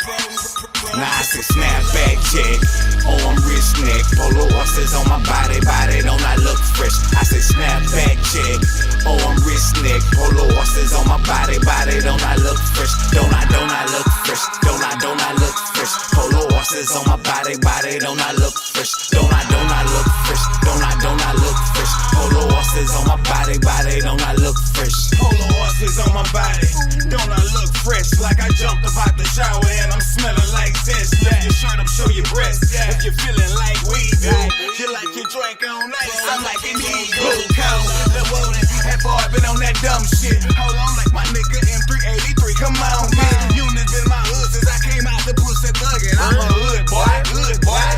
Now I say snapback check, arm, wrist, neck, polo horses on my body, don't I look fresh? I say snapback check, arm, wrist, neck, polo horses on my body, don't I look fresh? Don't I look fresh? Don't I look fresh? Polo horses on my body, don't I look fresh? Don't I look fresh? Don't I look fresh? Polo horses on my body, don't I look fresh? Polo horses on my body, don't I look fresh? Like I jumped up out the shower and I'm smelling like this. Lift your shirt up, show your breasts. If you're feeling like we do, you like your drink on ice. I'm like an eagle, cold. The woman had boy been on that dumb shit. Hold on, like my nigga M383. Come on, man. Units been my hood since I came out the pussy thuggin'. I'm a hood boy.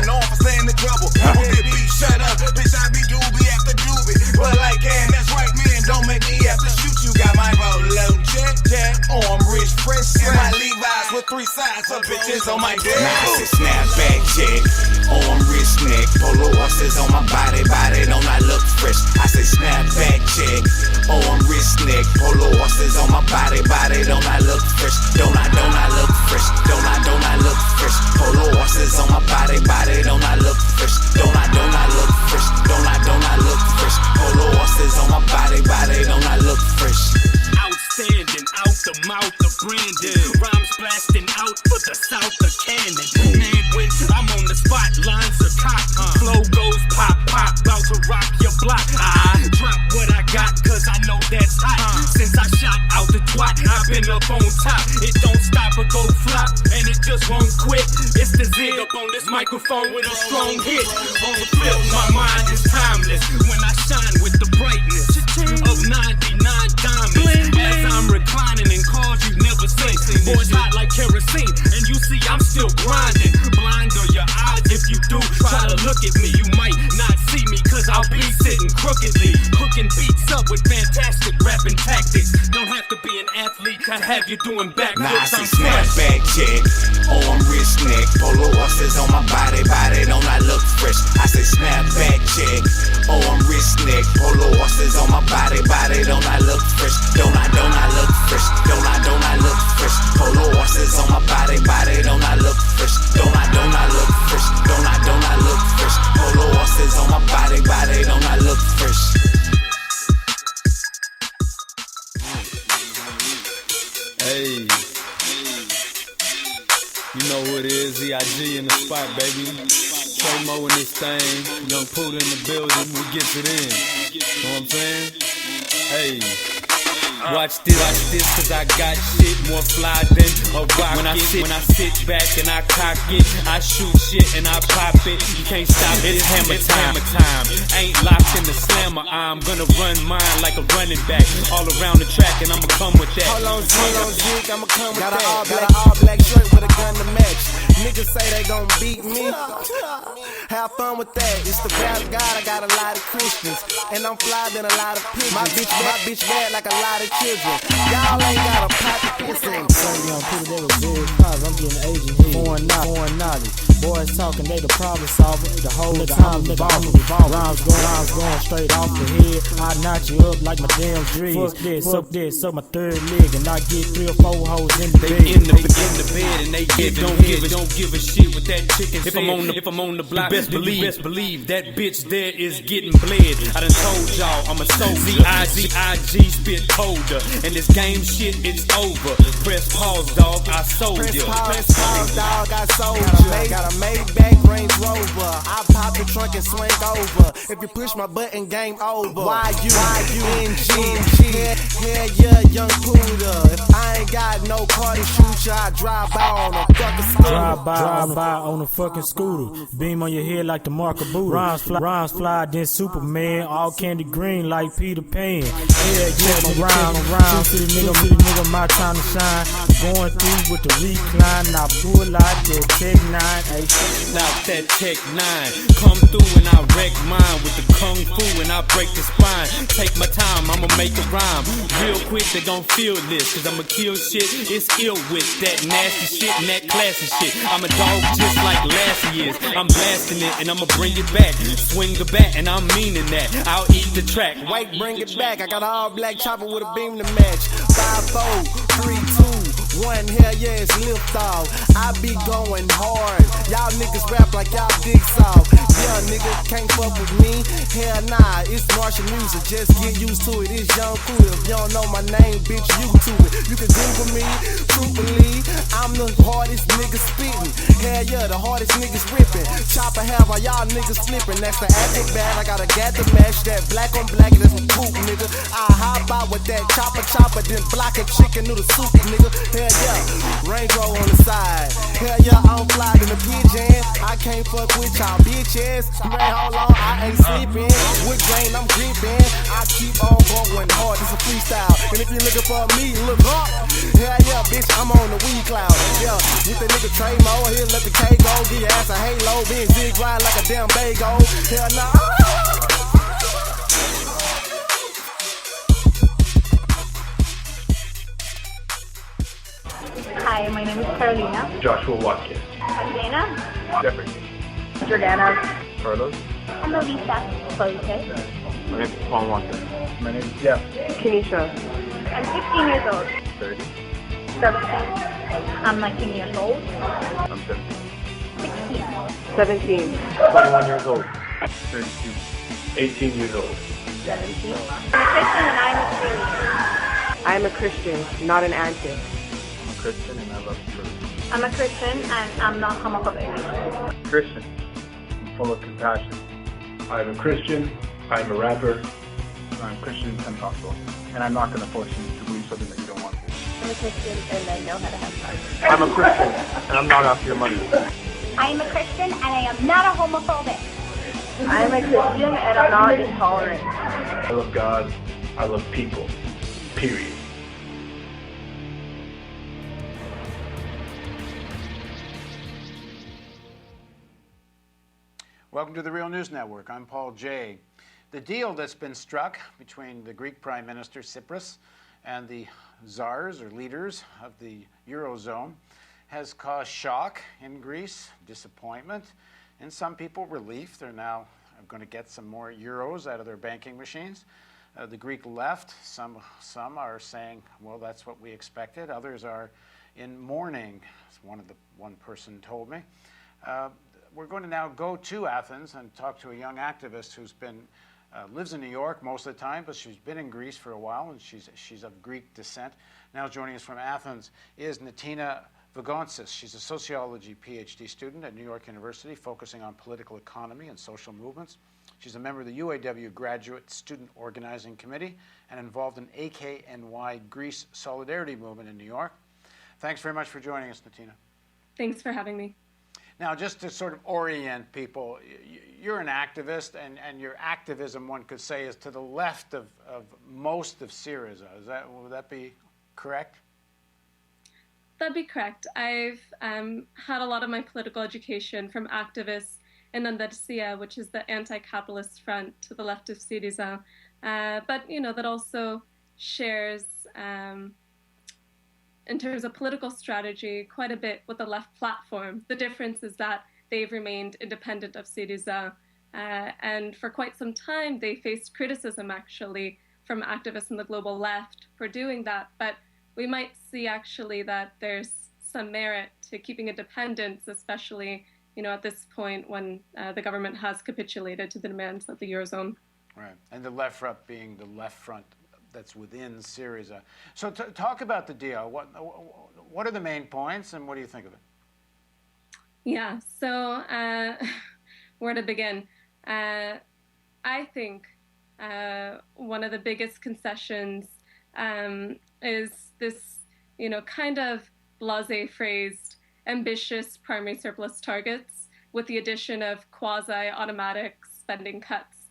Known for staying in trouble. Get beat, shut up, bitch. I be doobie after doobie. But like, that's right, man. Don't make me have to shoot you. Got my polo check, arm, wrist, fresh, and my Levi's with 3 sides of bitches on my dick. Now I say snapback check, arm, wrist, neck, polo horses on my body, don't I look fresh? I say snapback check, arm, wrist, neck, polo horses on my body, don't I look fresh? Don't I look fresh? Don't I look fresh? Polo horses on my body, don't I look fresh? Don't I look fresh? Don't I look fresh? Polo horses on my body, don't I look fresh? Outstanding, out the mouth of Brandon. Rhymes blasting out for the south of Cannon. And when I'm on the spot, lines are cocked. Flow goes pop, bout to rock your block. I drop what I got, cause I know that's hot. Since I shot out the twat, I've been up on top. It don't stop or go flop, and it just won't quit. It's the zig up on this microphone with a strong hit. On the flip, my mind is timeless. When I shine with the brightness of 99 diamonds. As I'm reclining in cars you've never seen. Boys hot like kerosene, and you see I'm still grinding. Blind are your eyes if you do try to look at me. You might not see me, cause I'll be sitting crookedly. Hooking beats up with fantastic rapping tactics. Don't have to be an athlete to have you doing backflips. Now I say snapback check, arm, wrist, neck, polo horses on my body, don't I look fresh? I say snapback check, arm, wrist, neck, polo horses on my body, don't I look fresh? Don't I look fresh? Don't I look fresh? Polo horses on my body, don't I look fresh? Don't I look fresh? Don't I look fresh? Polo horses on my body, don't I look fresh? Hey, you know who it is, EIG in the spot, baby. Trey Mo in this thing, Young Poodle in the building, we get it in. Know what I'm saying? Hey. Watch this, cause I got shit more fly than a rocket. When I sit back and I cock it, I shoot shit and I pop it. You can't stop it, it's hammer time. Ain't locked in the slammer, I'm gonna run mine like a running back. All around the track and I'ma come with that. Hold on, Zeke, I'ma come with that. Got an all black shirt with a gun to match. Niggas say they gon' beat me. Have fun with that. It's the rap God, I got a lot of Christians. And I'm fly than a lot of pigeons. My bitch bad like a lot of children. Y'all ain't got a pot to piss in. Young people, they was very positive. I'm getting agent here. Foreign knowledge. Boys talking, they the problem solver. The whole time, nigga, I'm a revolver. Rhymes going straight off the head. I knock you up like my damn dreads. Fuck this, suck my third leg, and I get 3 or 4 hoes in the bed. They in the bed and they don't give a shit with that chicken. If I'm on the block, best believe that bitch there is getting bled. I done told y'all I'm a soldier. IG spit colder, and this game shit it's over. Press pause, dog, I sold you. Press pause, dog, I sold you. Got a Maybach Range Rover. I pop the trunk and swing over. If you push my button, game over. Why you NG? Hell yeah, Young Poodle. If I ain't got no car to shoot you, I drive by on a fucking scooter. Drive by on a fucking scooter. Beam on your head like the mark of Buddha. Rhymes fly, then Superman. All candy green like Peter Pan. Hell yeah, I'm around. See the nigga, my time to shine. Going through with the recline. I pull out the Tech 9. Out that Tech 9. Come through and I wreck mine with the Kung Fu and I break the spine. Take my time, I'ma make a rhyme. Real quick, they gon' feel this. Cause I'ma kill shit. It's ill with that nasty shit and that classy shit. I'm a dog just like Lassie is. I'm blasting it and I'ma bring it back. Swing the bat and I'm meaning that. I'll eat the track. Wait, bring it back. I got an all black chopper with a beam to match. 5, 4, 3, 2, One, hell yeah, it's lift off. I be going hard. Y'all niggas rap like y'all dig soft. Yeah, nigga, can't fuck with me. Hell nah, it's Martial music. Just get used to it. It's Young Cool. If you don't know my name, bitch, YouTube it. You can Google me, truthfully. I'm the hardest nigga spitting. Hell yeah, the hardest niggas ripping. Chopper have all y'all niggas flipping. That's the acrobat. I got a gat to match that black on black. That's a poop, nigga. I hop out with that chopper, then block a chicken noodle soup, nigga. Hell yeah, Range Rover on the side. Hell yeah, I'm fly in the pigeon. I can't fuck with y'all bitches. Man, hold on, I ain't sleeping. Wood grain, I'm gripping. I keep on going hard. It's a freestyle. And if you're looking for me, look up. Hell yeah, bitch, I'm on the weed cloud. Yeah, with the nigga Trey Mo, here let the K go. Give your ass a halo, being zig ride like a damn bago. Hell nah. Hi, my name is Carolina. Joshua Watkins. Elena. Jeffrey. Jordana. Carlos. I'm Lovisa. Chloe. My name is Paul Watson. My name is Jeff. Kenisha. I'm 15 years old. 30. 17. I'm 19 years old. I'm 17. 16. 17. 21 years old. 32. 18 years old. 17. I'm a Christian and I'm a Syrian. I'm a Christian, not an anti. I'm a Christian and I love truth. I'm a Christian and I'm not homophobic. Christian. I'm full of compassion. I'm a Christian. I'm a rapper. I'm Christian and Pentecostal. And I'm not going to force you to believe something that you don't want to. I'm a Christian and I know how to have fun. I'm a Christian and I'm not after your money. I am a Christian and I am not a homophobic. I am a Christian and I'm not intolerant. I love God. I love people. Period. Welcome to the Real News Network. I'm Paul Jay. The deal that's been struck between the Greek Prime Minister Tsipras and the czars or leaders of the Eurozone has caused shock in Greece, disappointment, and some people relief. They're now going to get some more euros out of their banking machines. The Greek left, some are saying, well, that's what we expected. Others are in mourning, as one person told me. We're going to now go to Athens and talk to a young activist who's been lives in New York most of the time, but she's been in Greece for a while, and she's of Greek descent. Now joining us from Athens is Natina Vagontsis. She's a sociology PhD student at New York University, focusing on political economy and social movements. She's a member of the UAW Graduate Student Organizing Committee and involved in AKNY Greece Solidarity Movement in New York. Thanks very much for joining us, Natina. Thanks for having me. Now, just to sort of orient people, you're an activist, and your activism, one could say, is to the left of most of Syriza. Would that be correct? That'd be correct. I've had a lot of my political education from activists in Andalusia, which is the anti-capitalist front to the left of Syriza, but that also shares, in terms of political strategy, quite a bit with the left platform. The difference is that they've remained independent of Syriza, and for quite some time they faced criticism actually from activists in the global left for doing that, but we might see actually that there's some merit to keeping independence, especially at this point when the government has capitulated to the demands of the Eurozone. Right, and the left front being the left front that's within Syriza. So talk about the deal. What are the main points, and what do you think of it? Yeah, so where to begin? I think one of the biggest concessions is this, kind of blasé-phrased ambitious primary surplus targets with the addition of quasi-automatic spending cuts.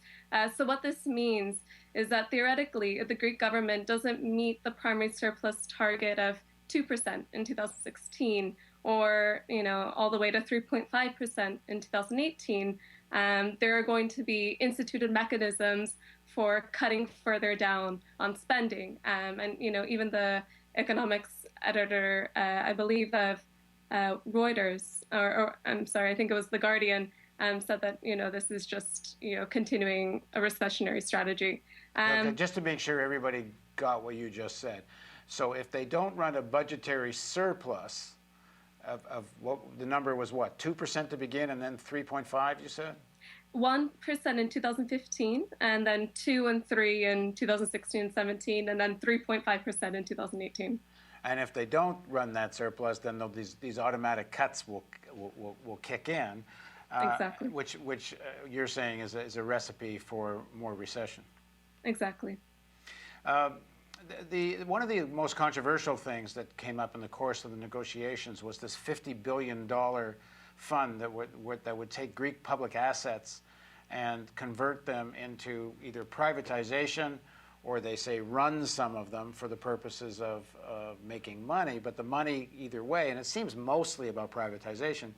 So what this means is that theoretically, if the Greek government doesn't meet the primary surplus target of 2% in 2016, or all the way to 3.5% in 2018, there are going to be instituted mechanisms for cutting further down on spending. And even the economics editor, I believe of Reuters, or I'm sorry, I think it was The Guardian, said that this is just continuing a recessionary strategy. Okay, just to make sure everybody got what you just said. So if they don't run a budgetary surplus of what the number was, what, 2% to begin and then 3.5, you said? 1% in 2015, and then 2 and 3 in 2016 and 17, and then 3.5% in 2018. And if they don't run that surplus, then these automatic cuts will kick in. Exactly. Which you're saying is a recipe for more recession. Exactly. One of the most controversial things that came up in the course of the negotiations was this $50 billion fund that would take Greek public assets and convert them into either privatization, or they say run some of them for the purposes of making money. But the money either way, and it seems mostly about privatization,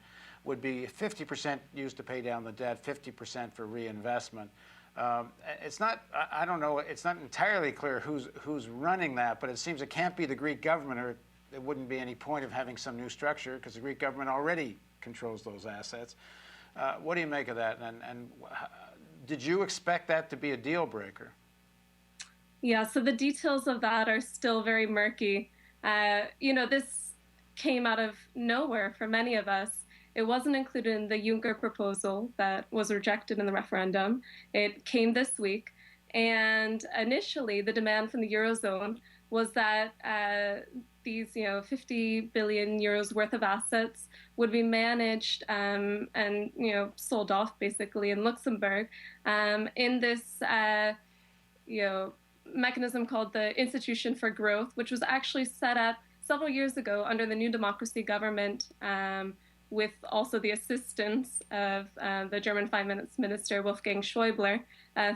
would be 50% used to pay down the debt, 50% for reinvestment. It's not, I don't know, it's not entirely clear who's running that, but it seems it can't be the Greek government, or there wouldn't be any point of having some new structure, because the Greek government already controls those assets. What do you make of that? And did you expect that to be a deal breaker? Yeah, so the details of that are still very murky. This came out of nowhere for many of us. It wasn't included in the Juncker proposal that was rejected in the referendum. It came this week. And initially, the demand from the Eurozone was that these 50 billion euros worth of assets would be managed and sold off basically in Luxembourg in this mechanism called the Institution for Growth, which was actually set up several years ago under the New Democracy government, with also the assistance of the German finance minister Wolfgang Schäuble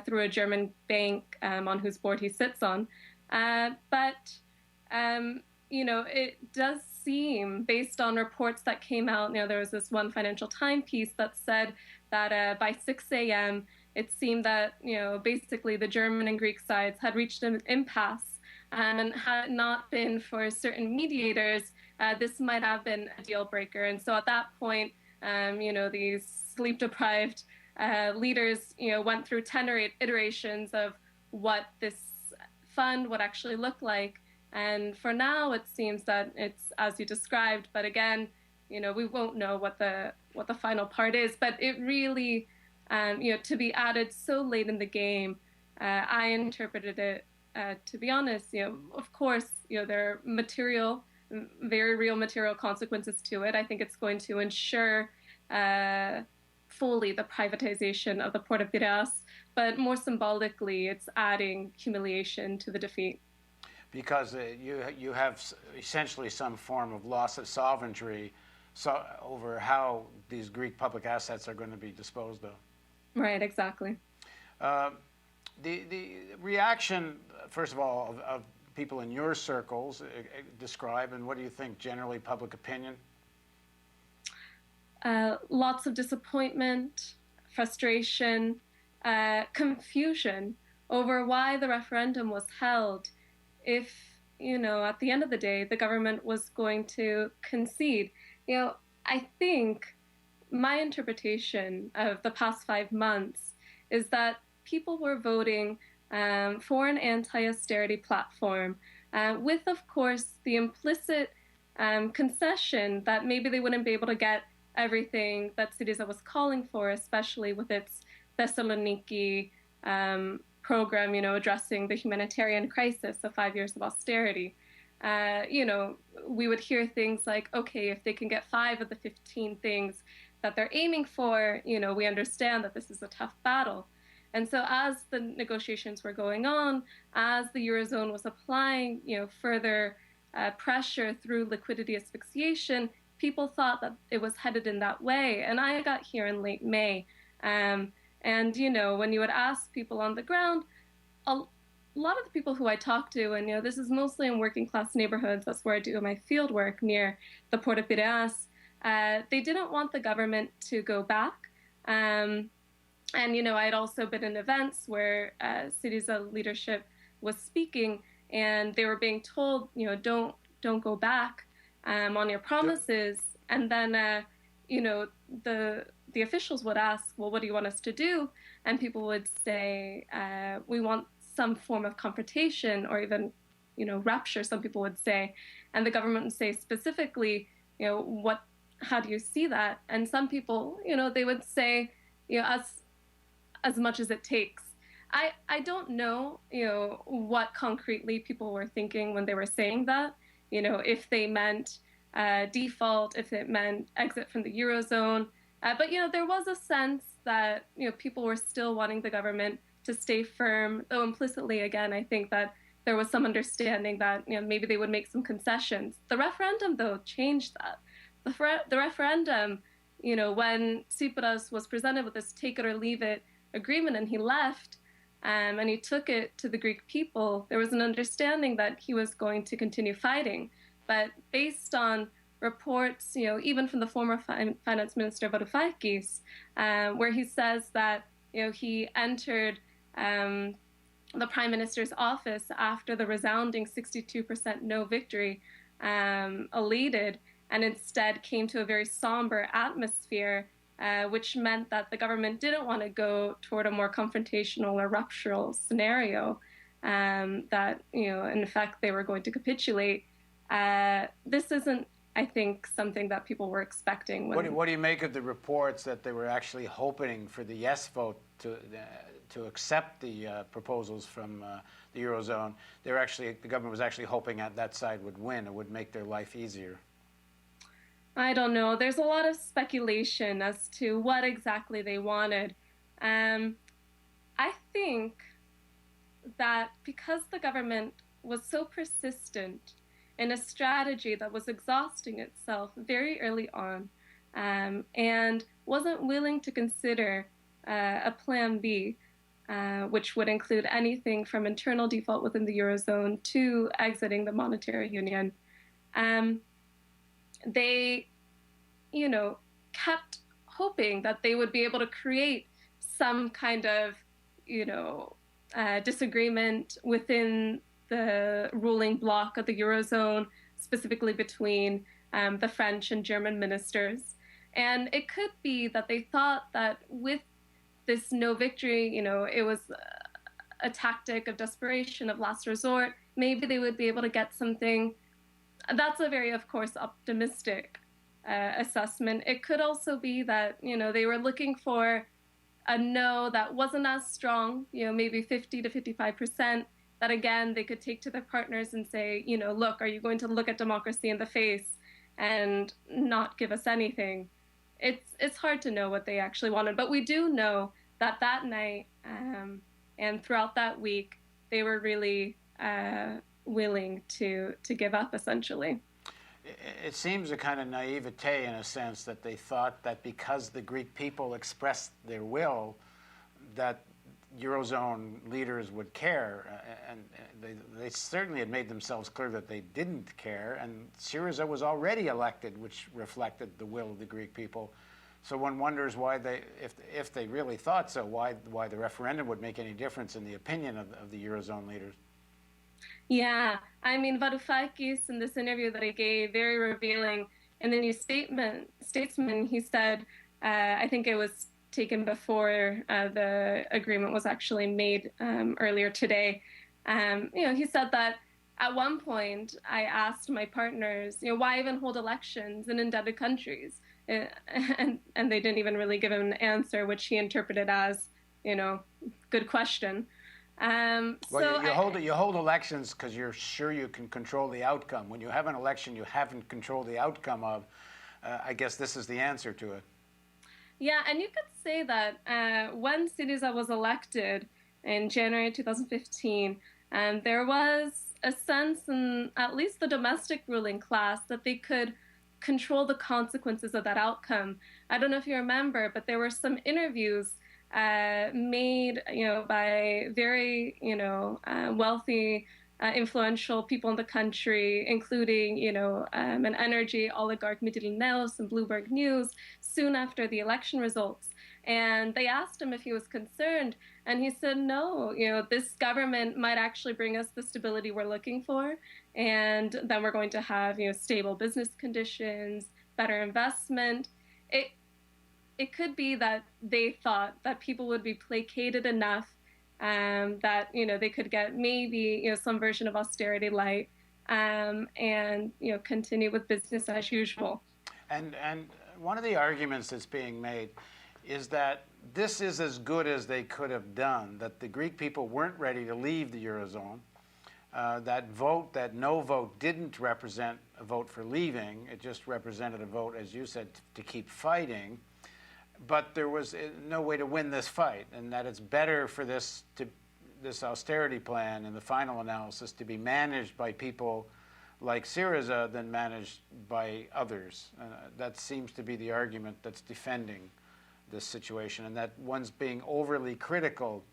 through a German bank on whose board he sits on. But it does seem, based on reports that came out, there was this one Financial Times piece that said that by 6 a.m., it seemed that, basically the German and Greek sides had reached an impasse, and had it not been for certain mediators, this might have been a deal breaker. And so at that point, these sleep-deprived leaders, went through 10 iterations of what this fund would actually look like. And for now, it seems that it's as you described. But again, we won't know what the final part is. But it really, to be added so late in the game, I interpreted it, to be honest, of course, there are very real material consequences to it. I think it's going to ensure fully the privatization of the Port of Piraeus, but more symbolically, it's adding humiliation to the defeat. Because you have essentially some form of loss of sovereignty over how these Greek public assets are going to be disposed of. Right, exactly. The reaction, first of all, of people in your circles describe, and what do you think generally public opinion? Lots of disappointment, frustration, confusion over why the referendum was held if, at the end of the day, the government was going to concede. I think my interpretation of the past 5 months is that people were voting for an anti-austerity platform with, of course, the implicit concession that maybe they wouldn't be able to get everything that Syriza was calling for, especially with its Thessaloniki program, addressing the humanitarian crisis of 5 years of austerity. We would hear things like, okay, if they can get 5 of the 15 things that they're aiming for, we understand that this is a tough battle. And so as the negotiations were going on, as the Eurozone was applying, further pressure through liquidity asphyxiation, people thought that it was headed in that way. And I got here in late May. And, when you would ask people on the ground, a lot of the people who I talked to, and, this is mostly in working class neighborhoods, that's where I do my field work near the Port of Piraeus, they didn't want the government to go back. And, I had also been in events where Syriza leadership was speaking, and they were being told, don't go back on your promises. And then, the officials would ask, well, what do you want us to do? And people would say, we want some form of confrontation or even rupture, some people would say, and the government would say specifically, how do you see that? And some people, they would say, as much as it takes. I don't know, what concretely people were thinking when they were saying that, if they meant default, if it meant exit from the Eurozone. But, there was a sense that, people were still wanting the government to stay firm, though implicitly, again, I think that there was some understanding that, maybe they would make some concessions. The referendum, though, changed that. The referendum, when Tsipras was presented with this take it or leave it agreement and he left, and he took it to the Greek people, there was an understanding that he was going to continue fighting. But based on reports, even from the former finance minister Varoufakis, where he says that, he entered the prime minister's office after the resounding 62% no victory eluded, and instead came to a very somber atmosphere, which meant that the government didn't want to go toward a more confrontational or ruptural scenario, that, in fact, they were going to capitulate. This isn't, I think, something that people were expecting. What do you make of the reports that they were actually hoping for the yes vote to accept the proposals from the Eurozone? The government was actually hoping that side would win. It would make their life easier. I don't know. There's a lot of speculation as to what exactly they wanted. I think that because the government was so persistent in a strategy that was exhausting itself very early on, and wasn't willing to consider a plan B, which would include anything from internal default within the Eurozone to exiting the monetary union, they, kept hoping that they would be able to create some kind of, disagreement within the ruling bloc of the Eurozone, specifically between the French and German ministers. And it could be that they thought that with this no victory, it was a tactic of desperation, of last resort. Maybe they would be able to get something. That's a very, of course, optimistic assessment. It could also be that, they were looking for a no that wasn't as strong, maybe 50 to 55%, that again, they could take to their partners and say, look, are you going to look at democracy in the face and not give us anything? It's hard to know what they actually wanted, but we do know that that night and throughout that week, they were really willing to give up, essentially. It seems a kind of naivete in a sense that they thought that because the Greek people expressed their will, that Eurozone leaders would care, and they certainly had made themselves clear that they didn't care, and Syriza was already elected, which reflected the will of the Greek people. So one wonders why if they really thought so, why the referendum would make any difference in the opinion of the Eurozone leaders. Yeah, I mean, Varoufakis, in this interview that he gave, very revealing. In the New Statesman, he said, I think it was taken before the agreement was actually made earlier today. He said that at one point I asked my partners, why even hold elections in indebted countries? And they didn't even really give him an answer, which he interpreted as, good question. You hold elections because you're sure you can control the outcome. When you have an election you haven't controlled the outcome of, I guess this is the answer to it. Yeah, and you could say that when Syriza was elected in January 2015, there was a sense in at least the domestic ruling class that they could control the consequences of that outcome. I don't know if you remember, but there were some interviews made, by very, wealthy, influential people in the country, including, an energy oligarch, Midil Neos, and Bloomberg News, soon after the election results. And they asked him if he was concerned, and he said, no, this government might actually bring us the stability we're looking for, and then we're going to have, stable business conditions, better investment. It could be that they thought that people would be placated enough that, they could get maybe, some version of austerity light, and, continue with business as usual. And one of the arguments that's being made is that this is as good as they could have done, that the Greek people weren't ready to leave the Eurozone. That no vote didn't represent a vote for leaving. It just represented a vote, as you said, to keep fighting. But there was no way to win this fight, and that it's better for this austerity plan in the final analysis to be managed by people like Syriza than managed by others. That seems to be the argument that's defending this situation, and that one's being overly critical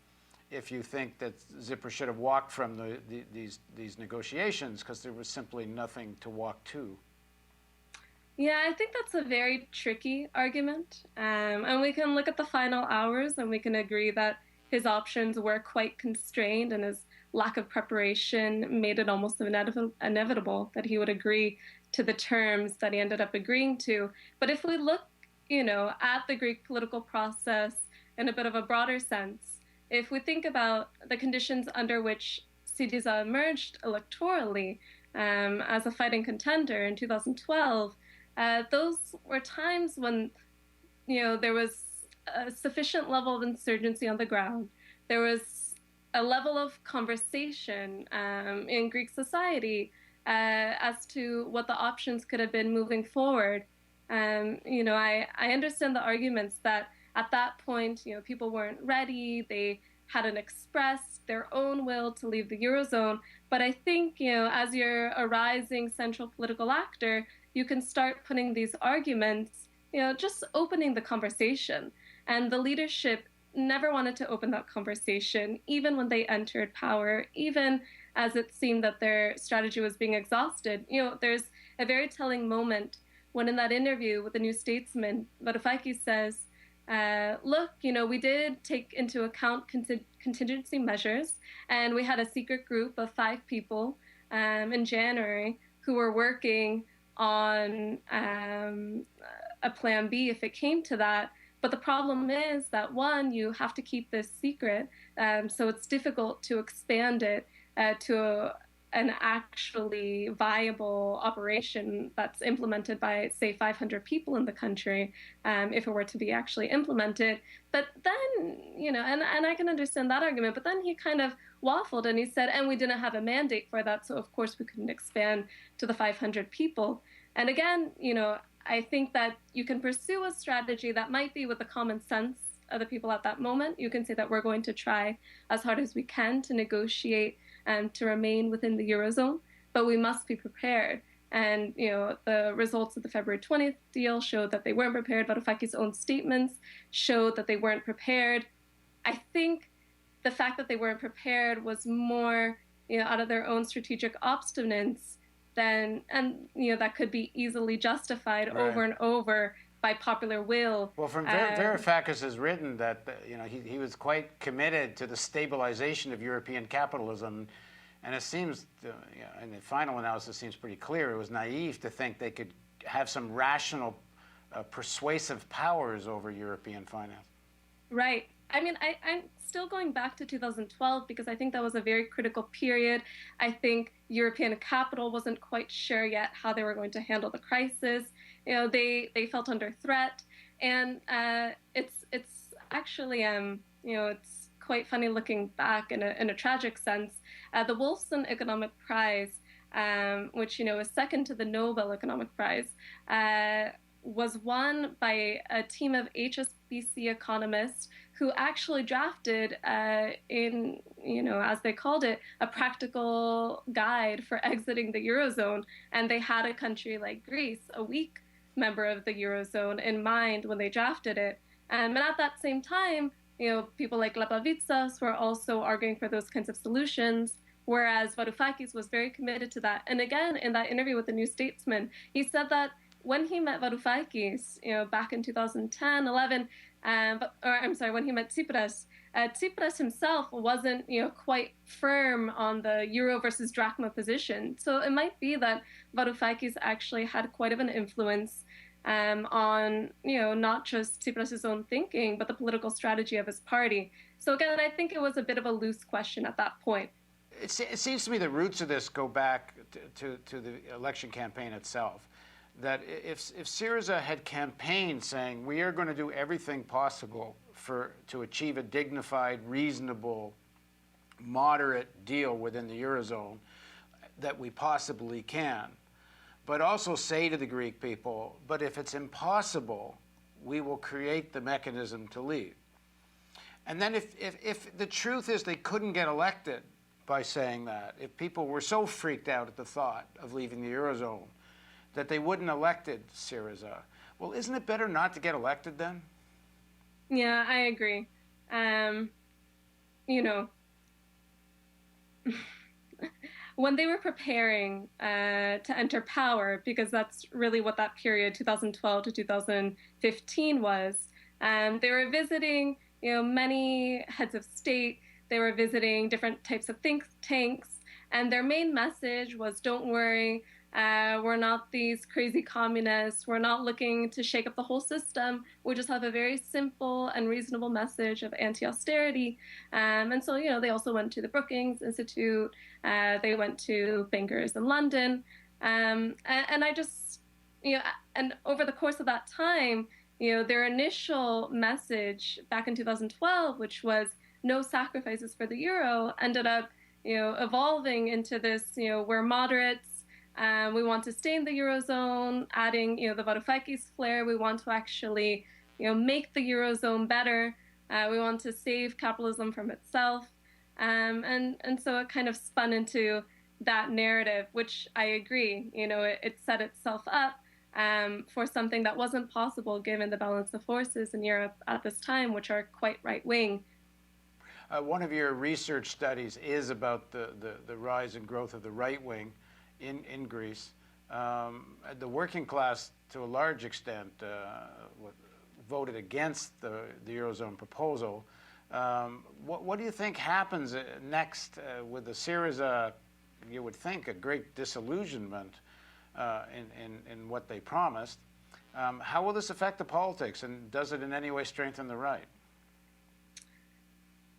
if you think that Tsipras should have walked from these negotiations because there was simply nothing to walk to. Yeah, I think that's a very tricky argument. And we can look at the final hours and we can agree that his options were quite constrained and his lack of preparation made it almost inevitable that he would agree to the terms that he ended up agreeing to. But if we look, at the Greek political process in a bit of a broader sense, if we think about the conditions under which Syriza emerged electorally as a fighting contender in 2012, those were times when, there was a sufficient level of insurgency on the ground. There was a level of conversation in Greek society as to what the options could have been moving forward. I understand the arguments that at that point, people weren't ready. They hadn't expressed their own will to leave the Eurozone. But I think, as you're a rising central political actor, you can start putting these arguments, just opening the conversation. And the leadership never wanted to open that conversation, even when they entered power, even as it seemed that their strategy was being exhausted. There's a very telling moment when in that interview with the New Statesman, Varoufakis says, look, we did take into account contingency measures, and we had a secret group of 5 people in January who were working on a plan B if it came to that. But the problem is that, one, you have to keep this secret, so it's difficult to expand it to an actually viable operation that's implemented by, say, 500 people in the country, if it were to be actually implemented. But then, and I can understand that argument, but then he kind of waffled and he said, and we didn't have a mandate for that, so of course we couldn't expand to the 500 people. And again, I think that you can pursue a strategy that might be with the common sense of the people at that moment. You can say that we're going to try as hard as we can to negotiate and to remain within the Eurozone, but we must be prepared. And, the results of the February 20th deal showed that they weren't prepared. Varoufakis' own statements showed that they weren't prepared. I think the fact that they weren't prepared was more, out of their own strategic obstinance than, and, that could be easily justified over and over by popular will. Well, from Varoufakis has written that he was quite committed to the stabilization of European capitalism, and it seems, in the final analysis, seems pretty clear it was naive to think they could have some rational, persuasive powers over European finance. Right. I mean, I'm still going back to 2012 because I think that was a very critical period. I think European capital wasn't quite sure yet how they were going to handle the crisis. They felt under threat, and it's actually it's quite funny looking back in a tragic sense. The Wolfson Economic Prize, which is second to the Nobel Economic Prize, was won by a team of HSBC economists who actually drafted in, as they called it, a practical guide for exiting the Eurozone. And they had a country like Greece, a weak member of the Eurozone, in mind when they drafted it. And at that same time, people like Lapavitsas were also arguing for those kinds of solutions, whereas Varoufakis was very committed to that. And again, in that interview with the New Statesman, he said that when he met Varoufakis, back in 2010, 11, when he met Tsipras, Tsipras himself wasn't, quite firm on the euro versus drachma position. So it might be that Varoufakis actually had quite of an influence on, not just Tsipras' own thinking, but the political strategy of his party. So again, I think it was a bit of a loose question at that point. It seems to me the roots of this go back to the election campaign itself. That if Syriza had campaigned saying, we are going to do everything possible to achieve a dignified, reasonable, moderate deal within the Eurozone that we possibly can, but also say to the Greek people, but if it's impossible, we will create the mechanism to leave. And then if the truth is they couldn't get elected by saying that, if people were so freaked out at the thought of leaving the Eurozone that they wouldn't elected Syriza, well, isn't it better not to get elected then? Yeah, I agree. When they were preparing to enter power, because that's really what that period, 2012 to 2015 was, they were visiting, many heads of state. They were visiting different types of think tanks, and their main message was, don't worry, we're not these crazy communists. We're not looking to shake up the whole system. We just have a very simple and reasonable message of anti-austerity. And so, they also went to the Brookings Institute. They went to bankers in London. And I just, and over the course of that time, their initial message back in 2012, which was no sacrifices for the euro, ended up, evolving into this, we're moderates. We want to stay in the Eurozone, adding, the Varoufakis flair. We want to actually, make the Eurozone better. We want to save capitalism from itself. And so it kind of spun into that narrative, which I agree, it set itself up for something that wasn't possible given the balance of forces in Europe at this time, which are quite right-wing. One of your research studies is about the rise and growth of the right wing in Greece. The working class, to a large extent, voted against the Eurozone proposal. What do you think happens next with the Syriza? You would think a great disillusionment in what they promised. How will this affect the politics, and does it in any way strengthen the right?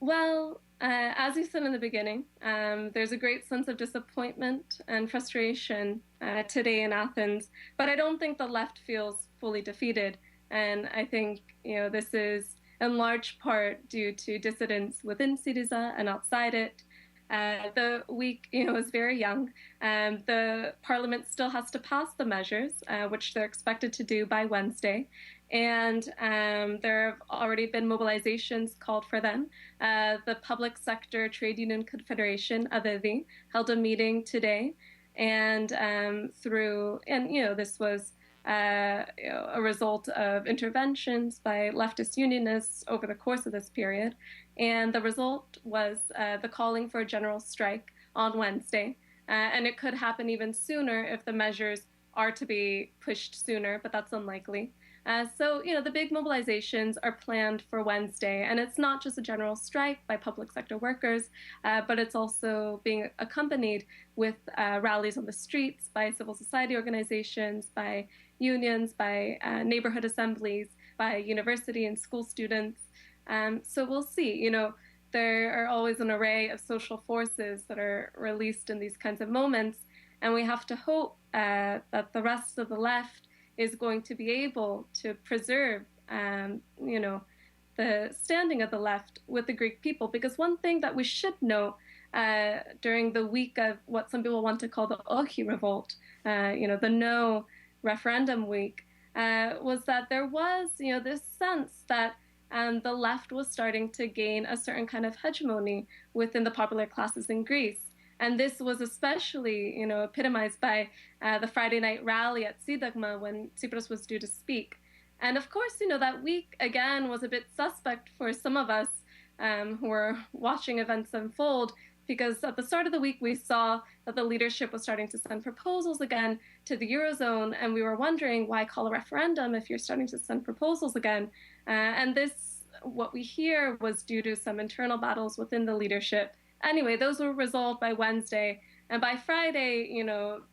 Well, as you said in the beginning, there's a great sense of disappointment and frustration today in Athens, but I don't think the left feels fully defeated. And I think, this is in large part due to dissidents within Syriza and outside it. The week, is very young. The parliament still has to pass the measures, which they're expected to do by Wednesday. And there have already been mobilizations called for them. The Public Sector Trade Union Confederation, ADEVI, held a meeting today. And this was a result of interventions by leftist unionists over the course of this period. And the result was the calling for a general strike on Wednesday. And it could happen even sooner if the measures are to be pushed sooner, but that's unlikely. So, the big mobilizations are planned for Wednesday, and it's not just a general strike by public sector workers, but it's also being accompanied with rallies on the streets by civil society organizations, by unions, by neighborhood assemblies, by university and school students. So we'll see. There are always an array of social forces that are released in these kinds of moments, and we have to hope that the rest of the left is going to be able to preserve, the standing of the left with the Greek people. Because one thing that we should know during the week of what some people want to call the Ochi revolt, the no referendum week, was that there was, this sense that the left was starting to gain a certain kind of hegemony within the popular classes in Greece. And this was especially, epitomized by the Friday night rally at Syntagma when Tsipras was due to speak. And of course, that week, again, was a bit suspect for some of us who were watching events unfold, because at the start of the week, we saw that the leadership was starting to send proposals again to the Eurozone, and we were wondering, why call a referendum if you're starting to send proposals again? And this, what we hear, was due to some internal battles within the leadership. Anyway, those were resolved by Wednesday. And by Friday,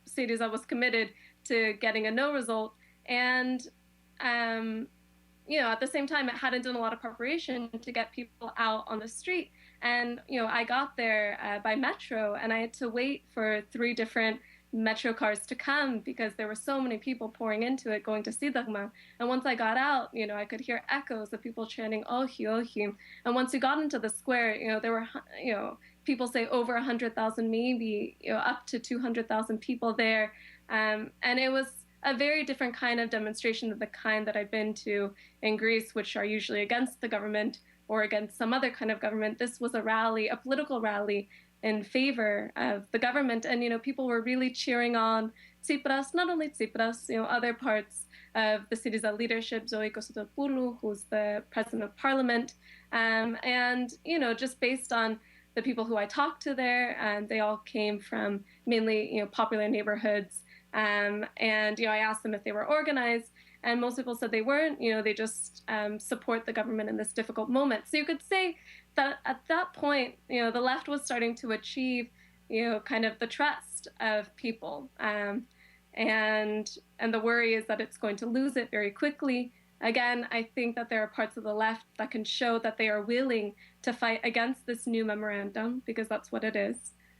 Syriza was committed to getting a no result. And at the same time, it hadn't done a lot of preparation to get people out on the street. And, I got there by metro, and I had to wait for 3 different metro cars to come because there were so many people pouring into it going to Sidagma. And once I got out, I could hear echoes of people chanting Ohi, Ohi. And once we got into the square, there were, people say over 100,000, maybe, up to 200,000 people there. And it was a very different kind of demonstration than the kind that I've been to in Greece, which are usually against the government or against some other kind of government. This was a rally, a political rally in favor of the government. And, people were really cheering on Tsipras, not only Tsipras, other parts of the Syriza leadership, Zoe Kositopoulou, who's the president of parliament. And, just based on the people who I talked to there, and they all came from mainly, popular neighborhoods. And, I asked them if they were organized, and most people said they weren't. They just support the government in this difficult moment. So you could say that at that point, the left was starting to achieve, kind of the trust of people. And the worry is that it's going to lose it very quickly. Again, I think that there are parts of the left that can show that they are willing to fight against this new memorandum, because that's what it is,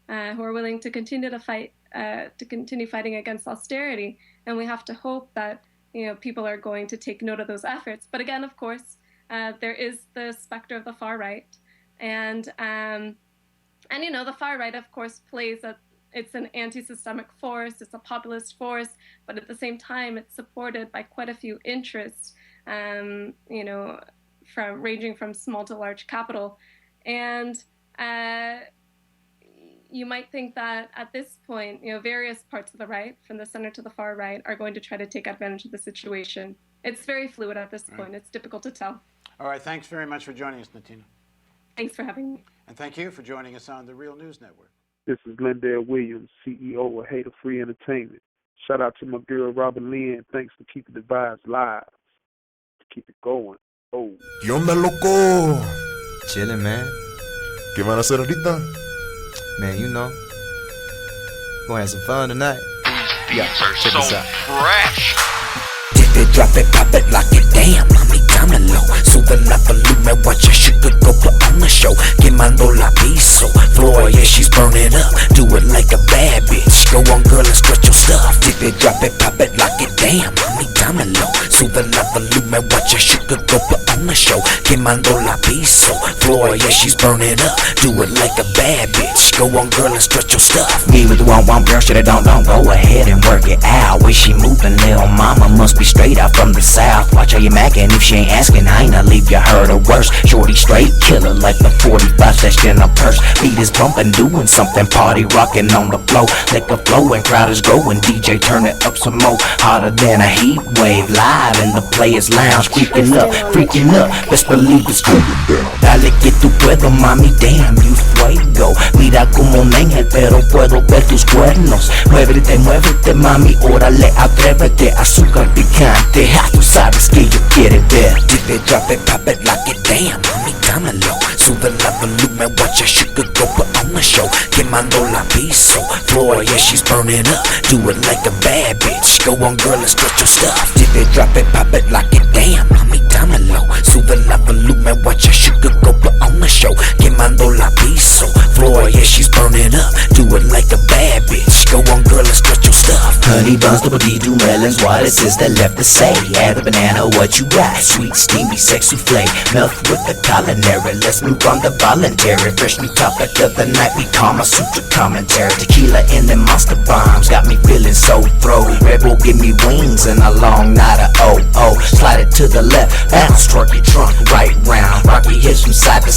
who are willing to continue to fight, to continue fighting against austerity. And we have to hope that, people are going to take note of those efforts. But again, of course, there is the specter of the far right. And the far right, of course, plays it's an anti-systemic force, it's a populist force, but at the same time, it's supported by quite a few interests, ranging from small to large capital. And you might think that at this point, various parts of the right, from the center to the far right, are going to try to take advantage of the situation. It's very fluid at this point. It's difficult to tell. All right, thanks very much for joining us, Natina. Thanks for having me. And thank you for joining us on the Real News Network. This is Lindell Williams, CEO of Hater Free Entertainment. Shout out to my girl Robin Lynn. Thanks for keeping the vibes live. Keep it going. Oh. ¿Qué onda, loco? Chilling, man. ¿Qué van a hacer ahorita? Man, gonna have some fun tonight. Yeah, check this out. Fresh. Dip it, drop it, pop it, lock it, damn, mami, dame low. Sube la volumen, watch your sugar go put on the show. Quemando la piso, floor, yeah, she's burning up. Do it like a bad bitch. Go on, girl, and stretch your stuff. Dip it, drop it, pop it, lock it, damn, mami, dame low. Sube la volumen, watch your sugar go put on the show. Quemando la piso, floor, yeah, she's burning up. Do it like a bad bitch. Go on, girl, and stretch your stuff. Me with the one girl, shit, I don't go ahead and work it out. Way she moving, little mama must be straight out from the south. Watch how you mackin', if she ain't asking, I ain't not leave you heard or worse. Shorty straight killer like the 45 stashed in her purse. Beat is bumpin', doing something, party rockin' on the floor. Liquor flowin', crowd is growing, DJ turn it up some more. Hotter than a heat wave, live in the players lounge. Creeping up, freaking up, best believe it's going down. Dale que tu puedo, mami, damn, you fuego. Mira como un ángel, pero puedo ver tus cuernos. Muévete, mami, órale, atrévete. Azúcar picante, ja, tú sabes que yo quiero ver. Dip it, drop it, pop it, lock it, damn, mami, dámelo. Sube la volumen, watch your sugar go put on the show. Quemando la piso, floor, yeah, she's burning up. Do it like a bad bitch. Go on, girl, and stretch your stuff. Dip it, drop it, pop it, lock it, damn, mami, dámelo. Sube la volumen, watch your sugar go put on the show. Quemando la piso, floor, yeah, she's burning up. Do it like a bad bitch. Go on, girl, and stretch your stuff. Honey buns, double D, do melons, what is this that left to say? Add the banana, what you got? Sweet, steamy, sexy flame. Milk with the culinary, let's move on to voluntary. Fresh new topic of the night, we Kama Sutra commentary. Tequila in the monster bombs, got me feeling so throaty. Red Bull give me wings and a long night of oh. Slide it to the left, bounce, twerk your trunk right round. Rocky hips from side to